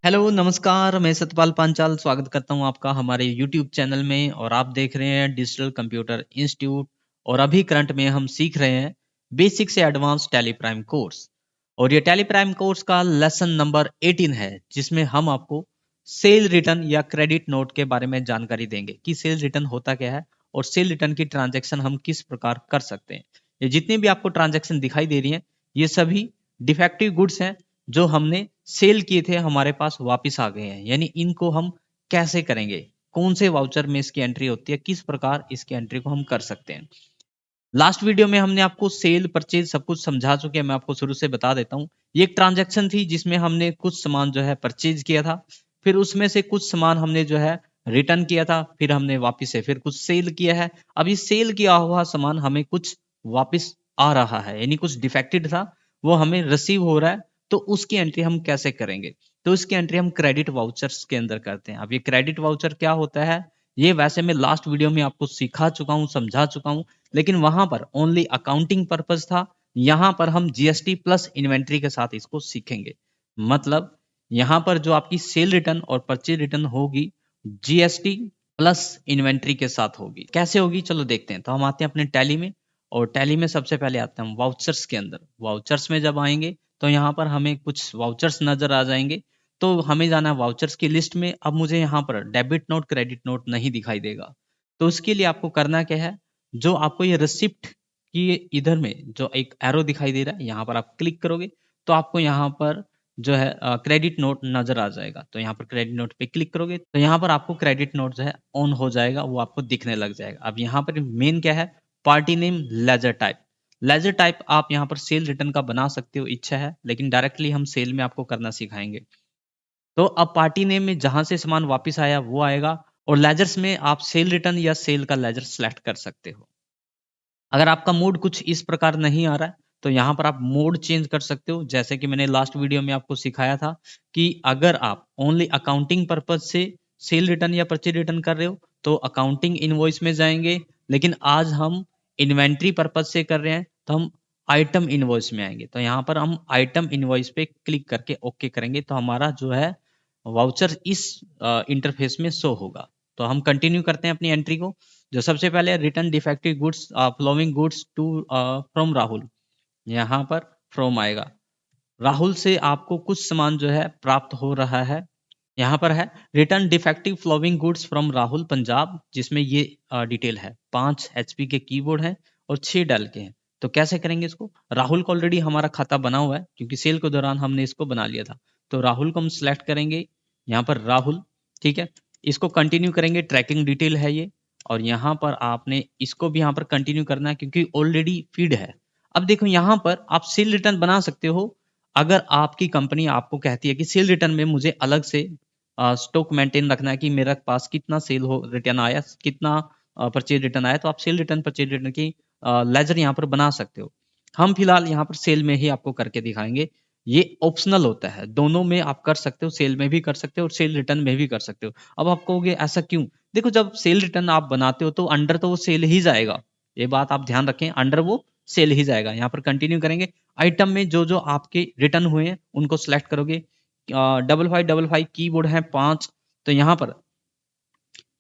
Hello, नमस्कार। मैं सतपाल पांचाल स्वागत करता हूँ आपका हमारे यूट्यूब चैनल में और आप देख रहे हैं डिजिटल कंप्यूटर इंस्टीट्यूट और अभी करंट में हम सीख रहे हैं बेसिक से एडवांस टैली प्राइम कोर्स। और ये टैली प्राइम कोर्स का लेसन नंबर 18 है जिसमें हम आपको सेल रिटर्न या क्रेडिट नोट के बारे में जानकारी देंगे कि सेल रिटर्न होता क्या है और सेल रिटर्न की ट्रांजैक्शन हम किस प्रकार कर सकते हैं। ये जितनी भी आपको ट्रांजैक्शन दिखाई दे रही हैं ये सभी डिफेक्टिव गुड्स हैं जो हमने सेल किए थे हमारे पास वापस आ गए हैं। यानी इनको हम कैसे करेंगे, कौन से वाउचर में इसकी एंट्री होती है, किस प्रकार इसकी एंट्री को हम कर सकते हैं। लास्ट वीडियो में हमने आपको सेल परचेज सब कुछ समझा चुके हैं। मैं आपको शुरू से बता देता हूँ। ये एक ट्रांजैक्शन थी जिसमें हमने कुछ सामान जो है परचेज किया था, फिर उसमें से कुछ सामान हमने जो है रिटर्न किया था, फिर हमने वापस से फिर कुछ सेल किया है। अब ये सेल किया हुआ सामान हमें कुछ वापस आ रहा है, यानी कुछ डिफेक्टेड था वो हमें रिसीव हो रहा है। तो उसकी एंट्री हम कैसे करेंगे? तो उसकी एंट्री हम क्रेडिट वाउचर्स के अंदर करते हैं। अब ये क्रेडिट वाउचर क्या होता है, ये वैसे मैं लास्ट वीडियो में आपको सिखा चुका हूँ, समझा चुका हूँ, लेकिन वहां पर ओनली अकाउंटिंग पर्पस था। यहां पर हम जीएसटी प्लस इन्वेंट्री के साथ इसको सीखेंगे। मतलब यहां पर जो आपकी सेल रिटर्न और परचेज रिटर्न होगी जीएसटी प्लस इन्वेंट्री के साथ होगी। कैसे होगी चलो देखते हैं। तो हम आते हैं अपने टैली में और टैली में सबसे पहले आते हैं हम वाउचर्स के अंदर। वाउचर्स में जब आएंगे तो यहाँ पर हमें कुछ वाउचर्स नजर आ जाएंगे। तो हमें जाना है वाउचर्स की लिस्ट में। अब मुझे यहाँ पर डेबिट नोट क्रेडिट नोट नहीं दिखाई देगा। तो उसके लिए आपको करना क्या है, जो आपको ये रिसिप्ट की इधर में जो एक एरो दिखाई दे रहा है यहाँ पर आप क्लिक करोगे तो आपको यहाँ पर जो है क्रेडिट नोट नजर आ जाएगा। तो यहाँ पर क्रेडिट नोट पे क्लिक करोगे तो यहाँ पर आपको क्रेडिट नोट जो है ऑन हो जाएगा, वो आपको दिखने लग जाएगा। अब यहाँ पर मेन क्या है, party name ledger type. Ledger type आप यहाँ पर सेल रिटर्न का बना सकते हो, इच्छा है, लेकिन डायरेक्टली हम सेल में आपको करना सिखाएंगे। तो अब पार्टी नेम में जहां से सामान वापस आया वो आएगा और लेजर्स में आप सेल रिटर्न या सेल का लेजर सेलेक्ट कर सकते हो। अगर आपका मोड कुछ इस प्रकार नहीं आ रहा है तो यहाँ पर आप मोड चेंज कर सकते हो। जैसे कि मैंने लास्ट वीडियो में आपको सिखाया था कि अगर आप ओनली अकाउंटिंग पर्पज से सेल रिटर्न या परचेज रिटर्न कर रहे हो तो अकाउंटिंग इनवॉइस में जाएंगे, लेकिन आज हम इन्वेंट्री पर्पज से कर रहे हैं तो हम आइटम इनवॉइस में आएंगे। तो यहाँ पर हम आइटम इनवॉइस पे क्लिक करके ओके करेंगे तो हमारा जो है वाउचर इस इंटरफेस में शो होगा। तो हम कंटिन्यू करते हैं अपनी एंट्री को। जो सबसे पहले return defective goods flowing goods to from Rahul, यहाँ पर फ्रॉम आएगा। राहुल से आपको कुछ सामान जो है प्राप्त हो रहा है। यहाँ पर है return defective flowing goods from Rahul Punjab, जिसमें ये डिटेल है। 5 एचपी के कीबोर्ड हैं और 6 डेल के हैं। तो कैसे करेंगे इसको, राहुल को ऑलरेडी हमारा खाता बना हुआ है क्योंकि सेल के दौरान हमने इसको बना लिया था। तो राहुल को हम सिलेक्ट करेंगे, यहाँ पर राहुल, ठीक है। इसको कंटिन्यू करेंगे, ट्रैकिंग डिटेल है ये। और यहाँ पर आपने इसको भी यहाँ पर कंटिन्यू करना है क्योंकि ऑलरेडी फीड है। अब देखो यहाँ पर आप सेल रिटर्न बना सकते हो। अगर आपकी कंपनी आपको कहती है कि सेल रिटर्न में मुझे अलग से स्टॉक मेंटेन रखना है कि मेरे पास कितना सेल हो रिटर्न आया, कितना परचेज रिटर्न आया, तो आप सेल रिटर्न परचेज रिटर्न की लेजर यहाँ पर बना सकते हो। हम फिलहाल यहाँ पर सेल में ही आपको करके दिखाएंगे। ये ऑप्शनल होता है, दोनों में आप कर सकते हो, सेल में भी कर सकते हो और सेल रिटर्न में भी कर सकते हो। अब आप कहोगे ऐसा क्यों? देखो जब सेल रिटर्न आप बनाते हो तो अंडर तो वो सेल ही जाएगा, ये बात आप ध्यान रखें, अंडर वो सेल ही जाएगा। यहाँ पर कंटिन्यू करेंगे, आइटम में जो जो आपके रिटर्न हुए हैं उनको सेलेक्ट करोगे। 5555 कीबोर्ड है 5, तो यहाँ पर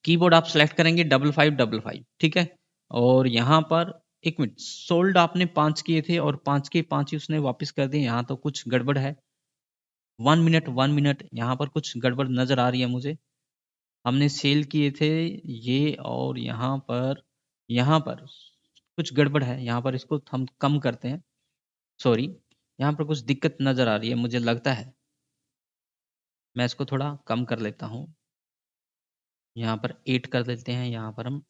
कीबोर्ड आप सेलेक्ट करेंगे 5555, ठीक है। और यहाँ पर एक मिनट, सोल्ड आपने 5 किए थे और 5 के 5 ही उसने वापस कर दिए, यहाँ तो कुछ गड़बड़ है। 1 मिनट 1 मिनट, यहाँ पर कुछ गड़बड़ नजर आ रही है मुझे। हमने सेल किए थे ये और यहाँ पर कुछ गड़बड़ है। यहाँ पर इसको हम कम करते हैं, सॉरी, यहाँ पर कुछ दिक्कत नजर आ रही है मुझे लगता है। मैं इसको थोड़ा कम कर लेता हूँ, यहाँ पर 8 कर देते हैं, यहाँ पर हम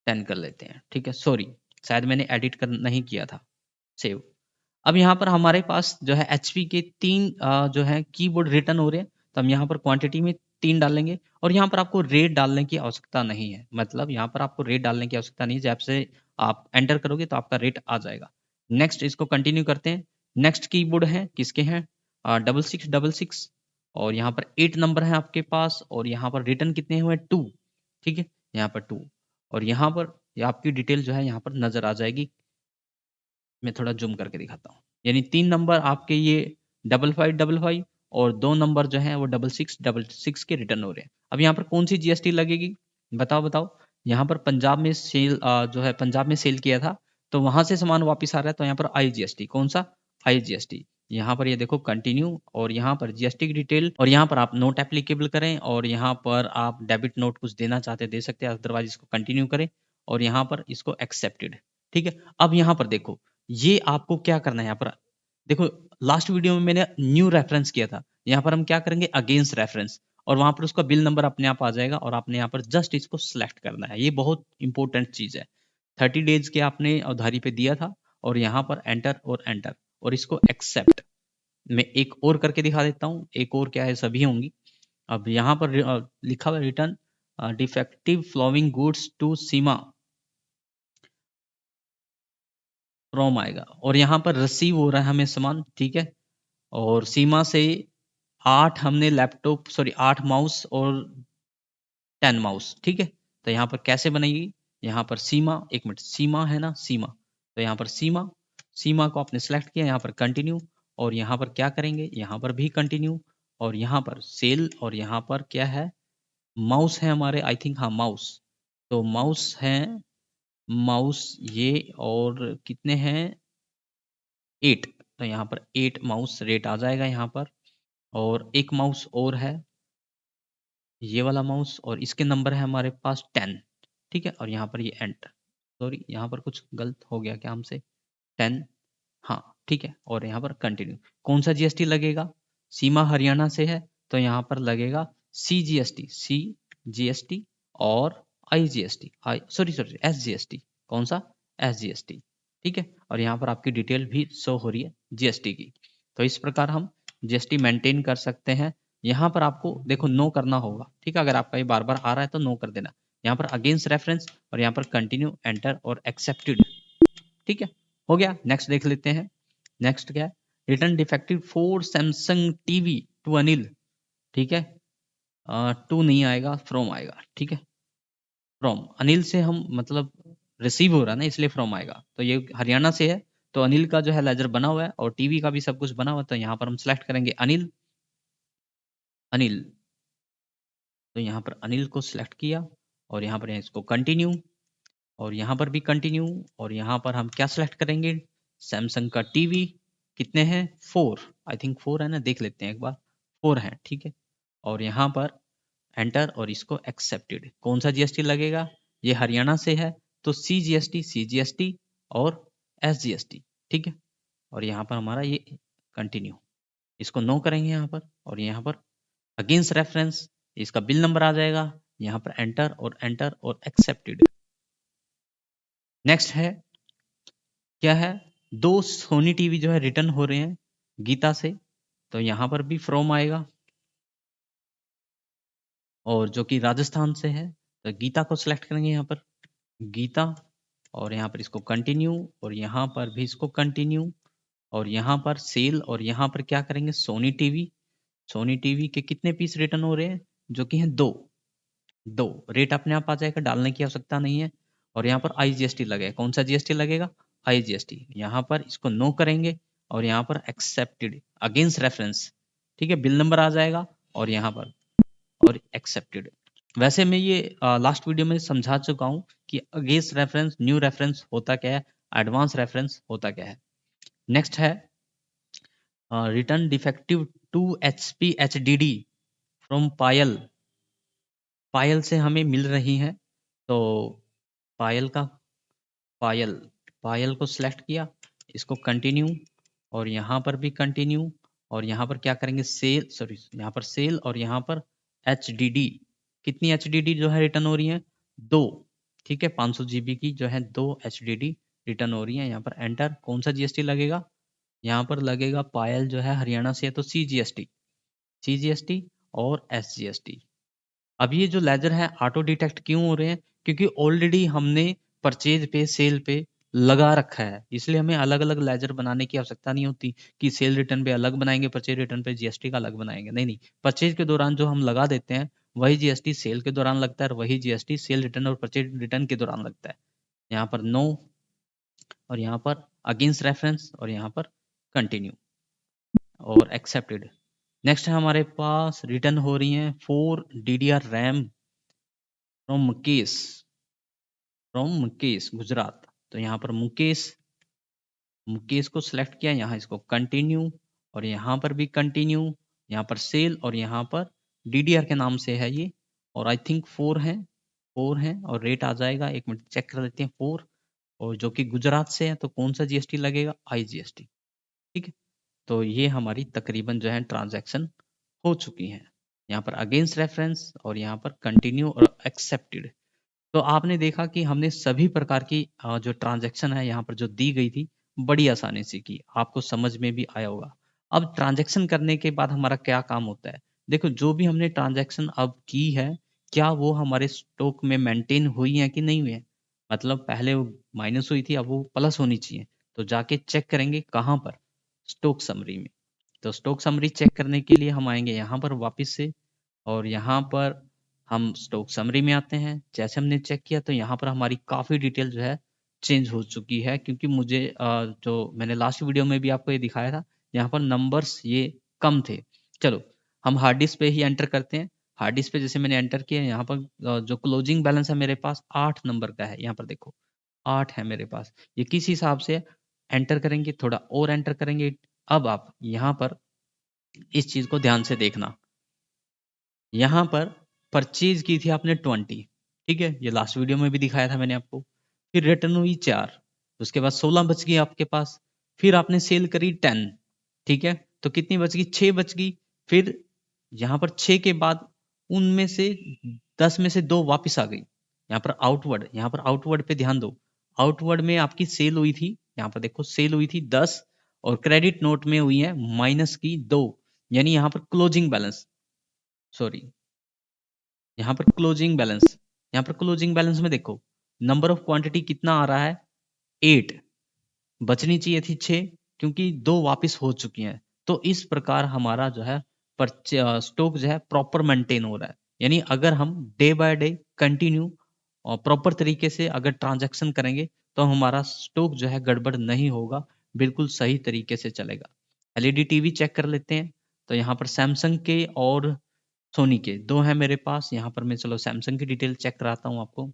10 कर लेते हैं, ठीक है। सॉरी, शायद मैंने एडिट कर नहीं किया था, सेव। अब यहाँ पर हमारे पास जो है एचपी के 3 जो है कीबोर्ड रिटर्न हो रहे हैं। तो हम यहाँ पर क्वांटिटी में 3 डालेंगे और यहाँ पर आपको रेट डालने की आवश्यकता नहीं है। मतलब यहाँ पर आपको रेट डालने की आवश्यकता नहीं है, जब से आप एंटर करोगे तो आपका रेट आ जाएगा। नेक्स्ट, इसको कंटिन्यू करते हैं। नेक्स्ट कीबोर्ड है किसके हैं, 6666, और यहाँ पर 8 नंबर है आपके पास और यहाँ पर रिटर्न कितने हुए, 2, ठीक है। यहाँ पर 2 और यहाँ पर ये आपकी डिटेल जो है यहाँ पर नजर आ जाएगी। मैं थोड़ा ज़ूम करके दिखाता हूँ। यानी 3 नंबर आपके ये 5555 और 2 नंबर जो हैं वो 6666 के रिटर्न हो रहे हैं। अब यहाँ पर कौन सी जीएसटी लगेगी? बताओ। यहाँ पर पंजाब में सेल जो है पंजाब में सेल किया था, तो वहाँ से सामान वापस आ रहा है, तो यहाँ पर आईजीएसटी। कौन सा? आईजीएसटी। यहाँ पर ये देखो कंटिन्यू, और यहाँ पर जीएसटी की डिटेल, और यहाँ पर आप नोट एप्लीकेबल करें, और यहाँ पर आप डेबिट नोट कुछ देना चाहते हैं दे सकते हैं, अदरवाइज इसको कंटिन्यू करें, और यहाँ पर इसको एक्सेप्टेड। ठीक है। अब यहाँ पर देखो, ये आपको क्या करना है यहाँ पर। देखो, लास्ट वीडियो में मैंने न्यू रेफरेंस किया था, यहाँ पर हम क्या करेंगे, अगेंस्ट रेफरेंस, और वहां पर उसका बिल नंबर अपने आप आ जाएगा, और आपने यहाँ पर जस्ट इसको सिलेक्ट करना है। ये बहुत इंपॉर्टेंट चीज है। 30 डेज के आपने अवधारी पे दिया था, और यहाँ पर एंटर और एंटर, और इसको एक्सेप्ट। मैं एक और करके दिखा देता हूँ, एक और क्या है, सभी होंगी। अब यहाँ पर लिखा हुआ return defective flowing goods to Seema from आएगा, और यहाँ पर रिसीव हो रहा है हमें सामान। ठीक है। और सीमा से 8 हमने लैपटॉप, सॉरी 8 माउस और 10 माउस। ठीक है। तो यहाँ पर कैसे बनेगी, यहाँ पर सीमा, एक मिनट, सीमा है ना, सीमा, तो यहाँ पर सीमा, सीमा को आपने सेलेक्ट किया, यहाँ पर कंटिन्यू, और यहाँ पर क्या करेंगे, यहाँ पर भी कंटिन्यू, और यहाँ पर सेल, और यहाँ पर क्या है, माउस है हमारे, आई थिंक, हाँ माउस, तो माउस है, माउस ये, और कितने हैं, 8, तो यहाँ पर 8 माउस रेट आ जाएगा यहाँ पर, और एक माउस और है, ये वाला माउस, और इसके नंबर है हमारे पास 10। ठीक है। और यहाँ पर ये एंटर, सॉरी यहाँ पर कुछ गलत हो गया क्या हमसे, 10, हाँ ठीक है, और यहाँ पर कंटिन्यू। कौन सा जीएसटी लगेगा, सीमा हरियाणा से है, तो यहाँ पर लगेगा सी जीएसटी और आईजीएसटी, सॉरी एसजीएसटी। कौन सा? एसजीएसटी। ठीक है। और यहाँ पर आपकी डिटेल भी शो हो रही है जीएसटी की। तो इस प्रकार हम जीएसटी मेंटेन कर सकते हैं। यहाँ पर आपको देखो नो करना होगा। ठीक है। अगर आपका ये बार बार आ रहा है तो नो कर देना। यहाँ पर अगेंस्ट रेफरेंस, और यहाँ पर कंटिन्यू, एंटर और एक्सेप्टेड। ठीक है, हो गया। नेक्स्ट देख लेते हैं। नेक्स्ट क्या है, return defective for Samsung TV to Anil. ठीक है। टू नहीं आएगा, फ्रॉम आएगा। ठीक है। फ्रॉम अनिल से हम मतलब रिसीव हो रहा है ना, इसलिए फ्रॉम आएगा। तो ये हरियाणा से है, तो अनिल का जो है लेजर बना हुआ है, और टीवी का भी सब कुछ बना हुआ है, तो यहाँ पर हम सेलेक्ट करेंगे अनिल। अनिल, तो यहाँ पर अनिल को सिलेक्ट किया, और यहाँ पर इसको कंटिन्यू, और यहाँ पर भी कंटिन्यू, और यहाँ पर हम क्या सिलेक्ट करेंगे, सैमसंग का टीवी। कितने हैं, 4, आई थिंक 4 है ना, देख लेते हैं एक बार, 4 है। ठीक है। और यहाँ पर एंटर, और इसको एक्सेप्टेड। कौन सा जीएसटी लगेगा, ये हरियाणा से है, तो सी जीएसटी और एसजीएसटी। ठीक है। और यहाँ पर हमारा ये कंटिन्यू, इसको नो करेंगे यहाँ पर, और यहाँ पर अगेंस्ट रेफरेंस, इसका बिल नंबर आ जाएगा, यहाँ पर एंटर और एक्सेप्टेड। नेक्स्ट है, क्या है, 2 सोनी टीवी जो है रिटर्न हो रहे हैं गीता से, तो यहाँ पर भी फ्रॉम आएगा, और जो कि राजस्थान से है, तो गीता को सिलेक्ट करेंगे यहाँ पर, गीता, और यहाँ पर इसको कंटिन्यू, और यहाँ पर भी इसको कंटिन्यू, और यहाँ पर सेल, और यहाँ पर क्या करेंगे, सोनी टीवी। सोनी टीवी के कितने पीस रिटर्न हो रहे हैं, जो कि हैं 2, 2 रेट अपने आप आ जाएगा, डालने की आवश्यकता नहीं है। और यहाँ पर आईजीएसटी लगेगा। कौन सा जीएसटी लगेगा, आईजीएसटी। यहाँ पर इसको नो करेंगे, और यहाँ पर एक्सेप्टेड अगेंस्ट रेफरेंस। ठीक है, बिल नंबर आ जाएगा, और यहाँ पर और एक्सेप्टेड। वैसे मैं ये लास्ट वीडियो में समझा चुका हूँ कि अगेंस्ट रेफरेंस, न्यू रेफरेंस होता क्या है, एडवांस रेफरेंस होता क्या है। नेक्स्ट है return defective to HP HDD from Payal. Payal से हमें मिल रही है, तो पायल का, पायल, पायल को सिलेक्ट किया, इसको कंटिन्यू, और यहाँ पर भी कंटिन्यू, और यहाँ पर क्या करेंगे, सेल, सॉरी यहाँ पर सेल, और यहाँ पर एच डी डी। कितनी एच डी डी जो है रिटर्न हो रही है, 2। ठीक है, 500 GB की जो है 2 एच डी डी रिटर्न हो रही है। यहाँ पर एंटर। कौन सा जीएसटी लगेगा, यहाँ पर लगेगा, पायल जो है हरियाणा से है, तो सी जी एस टी और एस जी एस टी। अब ये जो लेजर है ऑटो डिटेक्ट क्यों हो रहे हैं, क्योंकि ऑलरेडी हमने परचेज पे, सेल पे लगा रखा है, इसलिए हमें अलग अलग लेजर बनाने की आवश्यकता नहीं होती कि सेल रिटर्न पे अलग बनाएंगे, परचेज रिटर्न पे जीएसटी का अलग बनाएंगे। नहीं नहीं, परचेज के दौरान जो हम लगा देते हैं वही जीएसटी सेल के दौरान लगता है, और वही जीएसटी सेल रिटर्न और परचेज रिटर्न के दौरान लगता है। यहाँ पर नो, और यहाँ पर अगेंस्ट रेफरेंस, और यहाँ पर कंटिन्यू और एक्सेप्टेड। नेक्स्ट है हमारे पास रिटर्न हो रही है 4 DDR RAM from Mukesh Gujarat. तो यहाँ पर मुकेश को सिलेक्ट किया, यहाँ इसको कंटिन्यू, और यहाँ पर भी कंटिन्यू, यहाँ पर सेल, और यहाँ पर DDR के नाम से है ये, और आई थिंक 4 है और रेट आ जाएगा, एक मिनट चेक कर लेते हैं। 4 और जो कि गुजरात से है, तो कौन सा GST लगेगा? IGST। ठीक है, तो ये हमारी तकरीबन जो है ट्रांजैक्शन हो चुकी है। यहाँ पर अगेंस्ट रेफरेंस और यहाँ पर कंटिन्यू और एक्सेप्टेड। तो आपने देखा कि हमने सभी प्रकार की जो ट्रांजैक्शन है यहाँ पर जो दी गई थी, बड़ी आसानी से की, आपको समझ में भी आया होगा। अब ट्रांजैक्शन करने के बाद हमारा क्या काम होता है? देखो, जो भी हमने ट्रांजैक्शन अब की है, क्या वो हमारे स्टॉक में मेंटेन हुई है कि नहीं हुई है? मतलब पहले वो माइनस हुई थी, अब वो प्लस होनी चाहिए। तो जाके चेक करेंगे कहाँ पर? स्टॉक समरी में। तो स्टॉक समरी चेक करने के लिए हम आएंगे यहाँ पर वापस से, और यहाँ पर हम स्टॉक समरी में आते हैं। जैसे हमने चेक किया तो यहाँ पर हमारी काफ़ी डिटेल जो है चेंज हो चुकी है, क्योंकि मुझे जो मैंने लास्ट वीडियो में भी आपको ये दिखाया था, यहाँ पर नंबर्स ये कम थे। चलो, हम हार्ड डिस्क पे ही एंटर करते हैं। हार्ड डिस्क पे जैसे मैंने एंटर किया, यहाँ पर जो क्लोजिंग बैलेंस है मेरे पास 8 नंबर का है। यहाँ पर देखो 8 है मेरे पास। ये किस हिसाब से एंटर करेंगे, थोड़ा और एंटर करेंगे। अब आप यहाँ पर इस चीज़ को ध्यान से देखना। यहाँ पर परचेज़ की थी आपने 20, ठीक है? ये लास्ट वीडियो में भी दिखाया था मैंने आपको। फिर रिटर्न हुई 4, उसके बाद 16 बच गई आपके पास। फिर आपने सेल करी 10, ठीक है? तो कितनी बच गई? 6 बच गई। फिर यहाँ पर 6 के बाद उनमें से 10 में से 2 वापस आ गई। यहाँ पर आउटवर्ड पे ध्यान दो। आउटवर्ड में आपकी सेल हुई थी, यहाँ पर देखो सेल हुई थी 10, और क्रेडिट नोट में हुई है माइनस की 2, यानी यहाँ पर क्लोजिंग बैलेंस, सॉरी, यहाँ पर क्लोजिंग बैलेंस में देखो नंबर ऑफ क्वांटिटी कितना आ रहा है? 8। बचनी चाहिए थी 6, क्योंकि 2 वापस हो चुकी हैं। तो इस प्रकार हमारा जो है स्टॉक जो है प्रॉपर मेंटेन हो रहा है। यानी अगर हम डे बाय डे कंटिन्यू और प्रॉपर तरीके से अगर ट्रांजैक्शन करेंगे, तो हमारा स्टॉक जो है गड़बड़ नहीं होगा, बिल्कुल सही तरीके से चलेगा। एलईडी टीवी चेक कर लेते हैं। तो यहाँ पर सैमसंग के और सोनी के 2 हैं मेरे पास। यहाँ पर मैं चलो सैमसंग की डिटेल चेक कराता हूँ आपको।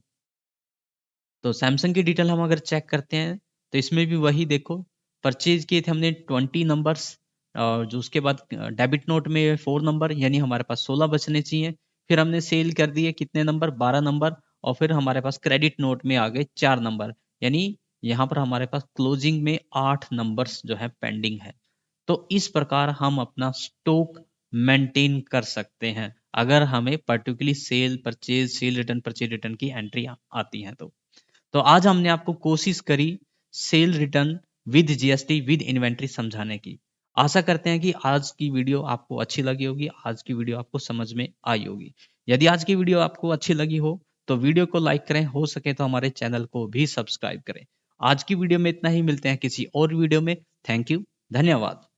तो सैमसंग की डिटेल हम अगर चेक करते हैं, तो इसमें भी वही देखो, परचेज़ किए थे हमने 20 नंबर्स, और जो उसके बाद डेबिट नोट में 4 नंबर, यानी हमारे पास 16 बचने चाहिए। फिर हमने सेल कर दिए कितने नंबर? 12 नंबर, और फिर हमारे पास क्रेडिट नोट में आ गए 4 नंबर, यानी यहाँ पर हमारे पास क्लोजिंग में 8 नंबर्स जो है पेंडिंग है। तो इस प्रकार हम अपना स्टॉक मेंटेन कर सकते हैं, अगर हमें particularly sale, purchase, sale return, purchase return की एंट्री आती हैं तो। तो आज हमने आपको कोशिश करी sale return with GST with inventory समझाने की। आशा करते हैं कि आज की वीडियो आपको अच्छी लगी होगी, आज की वीडियो आपको समझ में आई होगी। यदि आज की वीडियो आपको अच्छी लगी हो, तो वीडियो को लाइक करें, हो सके तो हमारे चैनल को भी सब्सक्राइब करें। आज की वीडियो में इतना ही, मिलते हैं किसी और वीडियो में। थैंक यू, धन्यवाद।